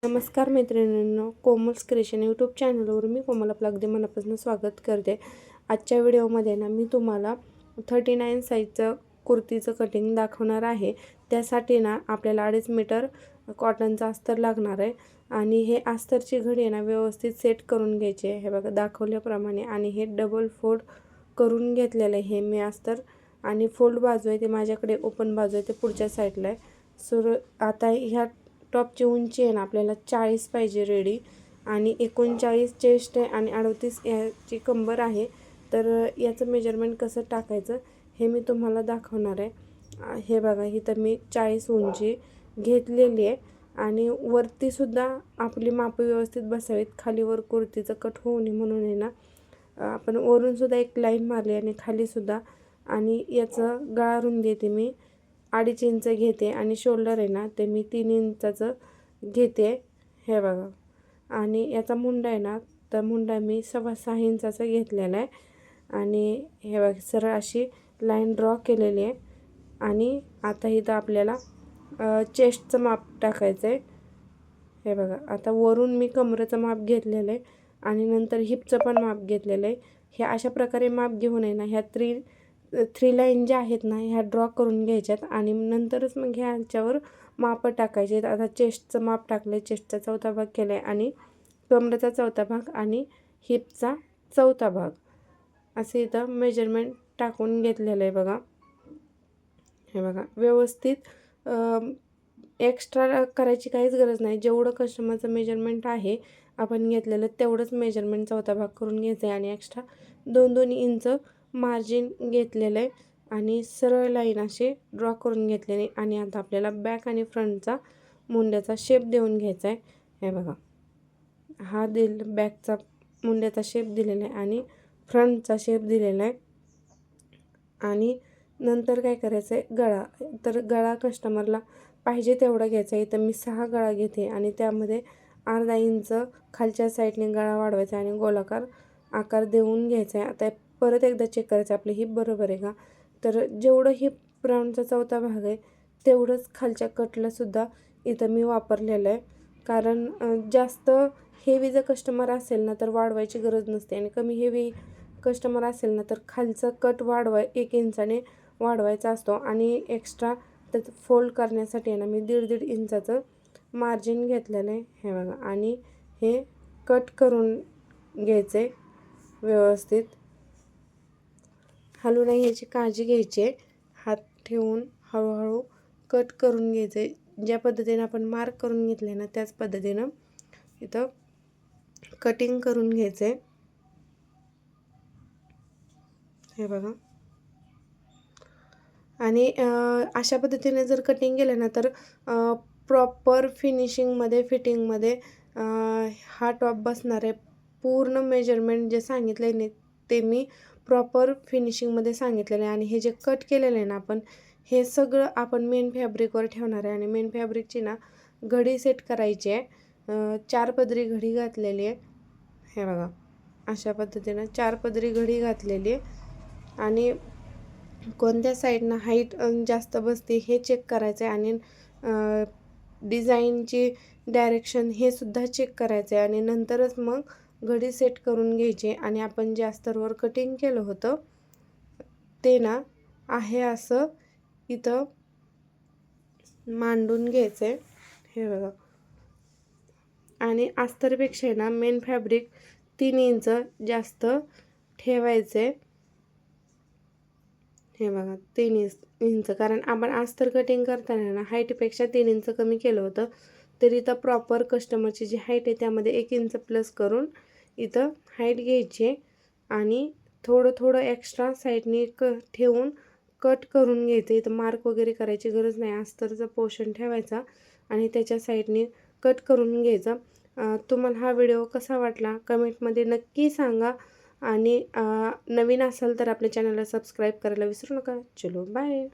नमस्कार मैत्रिणींनो, Komal's creation YouTube चॅनलवर मी कोमल आपलं अगदी मनापासून स्वागत करते. आजच्या व्हिडिओमध्ये मी तुम्हाला 39 साईजचं कुर्तीचं कटिंग दाखवणार आहे. त्यासाठी आपल्याला 2.5 मीटर कॉटनचं अस्तर लागणार आहे आणि हे अस्तरची घडी व्यवस्थित सेट करून घ्यायची आहे. हे बघा दाखवल्याप्रमाणे आणि हे डबल फोल्ड करून घेतलेलं आहे. हे मी अस्तर आणि फोल्ड बाजू आहे ते माझ्याकडे ओपन बाजू आहे ते पुढच्या साईडला आहे. सो आता ह्या टॉपची उंची आहे आपल्याला 40 पाहिजे रेडी आणि 39 चेस्ट आहे आणि 38 याची कंबर आहे. तर याचं मेजरमेंट कसं टाकायचं हे मी तुम्हाला दाखवणार आहे. हे बघा इथं मी 40 उंची घेतलेली आहे आणि वरतीसुद्धा आपली मापं व्यवस्थित बसावीत. खालीवर कुर्तीचं कट होऊ नये म्हणून आहे आपण वरूनसुद्धा एक लाईन मारली आणि खालीसुद्धा. आणि याचं गळा रुंदी येते मी 2.5 इंच घेते आणि शोल्डर आहे ते मी 3 इंचाचं घेते. हे बघा आणि याचा मुंडा आहे तर मुंडा मी 6.25 इंचाचा घेतलेला आहे आणि हे बघा सरळ अशी लाईन ड्रॉ केलेली आहे. आणि आता इथं आपल्याला चेस्टचं माप टाकायचं आहे. हे बघा आता वरून मी कमरेचं माप घेतलेलं आहे आणि नंतर हिपचं पण माप घेतलेलं आहे. हे अशा प्रकारे माप घेऊन ह्या थ्री लाईन ज्या आहेत ह्या ड्रॉ करून घ्यायच्यात आणि नंतरच मग ह्याच्यावर माप टाकायचे. आता चेस्टचं माप टाकलं आहे, चेस्टचा 4था भाग केला आहे आणि कमरेचा 4था भाग आणि हिपचा 4था भाग असं इथं मेजरमेंट टाकून घेतलेलं आहे. बघा हे बघा व्यवस्थित एक्स्ट्रा करायची काहीच गरज नाही. जेवढं कस्टमरचं मेजरमेंट आहे आपण घेतलेलं तेवढंच मेजरमेंट 4था भाग करून घ्यायचं आहे आणि एक्स्ट्रा 2-2 इंच मार्जिन घेतलेलं आहे आणि सरळ लाईन अशी ड्रॉ करून घेतलेली. आणि आता आपल्याला बॅक आणि फ्रंटचा मुंड्याचा शेप देऊन घ्यायचा आहे. हे बघा हा बॅकचा मुंड्याचा शेप दिलेला आहे आणि फ्रंटचा शेप दिलेला आहे. आणि नंतर काय करायचं आहे गळा. तर गळा कस्टमरला पाहिजे तेवढा घ्यायचा आहे. तर मी 6 गळा घेते आणि त्यामध्ये 1/2 इंच खालच्या साईडने गळा वाढवायचा आणि गोलाकार आकार देऊन घ्यायचा आहे. आता परत एकदा चेक करायचं आपली हिप बरोबर आहे का. तर जेवढं हिप राऊंडचा 4था भाग आहे तेवढंच खालच्या कटलासुद्धा इथं मी वापरलेलं आहे. कारण जास्त हेवी जर कस्टमर असेल तर वाढवायची गरज नसते आणि कमी हेवी कस्टमर असेल तर खालचं कट 1 इंचाने वाढवायचा असतो आणि एक्स्ट्रा त्याचं फोल्ड करण्यासाठी मी 1.5 इंचाचं मार्जिन घेतलेलं आहे. हे बघा आणि हे कट करून घ्यायचं आहे व्यवस्थित. हलू नाही याची काळजी घ्यायची आहे. हात ठेवून हळूहळू कट करून घ्यायचं आहे. ज्या पद्धतीनं आपण मार्क करून घेतले त्याच पद्धतीनं इथं कटिंग करून घ्यायचं आहे. हे बघा आणि अशा पद्धतीने जर कटिंग केलं तर प्रॉपर फिनिशिंगमध्ये फिटिंगमध्ये हा टॉप बसणार आहे. पूर्ण मेजरमेंट जे सांगितलं आहे ते मी प्रॉपर फिनिशिंगमध्ये सांगितलेलं आहे. आणि हे जे कट केलेलं आहे आपण हे सगळं आपण मेन फॅब्रिकवर ठेवणार आहे आणि मेन फॅब्रिकची घडी सेट करायची आहे. 4 पदरी घडी घातलेली आहे. हे बघा अशा पद्धतीनं 4 पदरी घडी घातलेली आहे आणि कोणत्या साईडनं हाईट जास्त बसते हे चेक करायचं आहे आणि डिझाईनची डायरेक्शन हे सुद्धा चेक करायचं आहे आणि नंतरच मग घडी सेट करून घ्यायची. आणि आपण जे अस्तरवर कटिंग केलं होतं ते आहे असं इथं मांडून घ्यायचं आहे. हे बघा आणि अस्तरपेक्षा मेन फॅब्रिक 3 इंच जास्त ठेवायचे. हे बघा 3 इंच कारण आपण अस्तर कटिंग करताना हाईटपेक्षा 3 इंच कमी केलं होतं. तरी इथं प्रॉपर कस्टमरची जी हाईट आहे त्यामध्ये 1 इंच प्लस करून इथं हाईट घ्यायची आणि थोडं एक्स्ट्रा साईडने ठेवून कट करून घ्यायचं. इथं मार्क वगैरे करायची गरज नाही. अस्तरचा पोर्शन ठेवायचा आणि त्याच्या साईडने कट करून घ्यायचं. तुम्हाला हा व्हिडिओ कसा वाटला कमेंटमध्ये नक्की सांगा आणि नवीन असाल तर आपल्या चॅनलला सबस्क्राईब करायला विसरू नका. चलो बाय.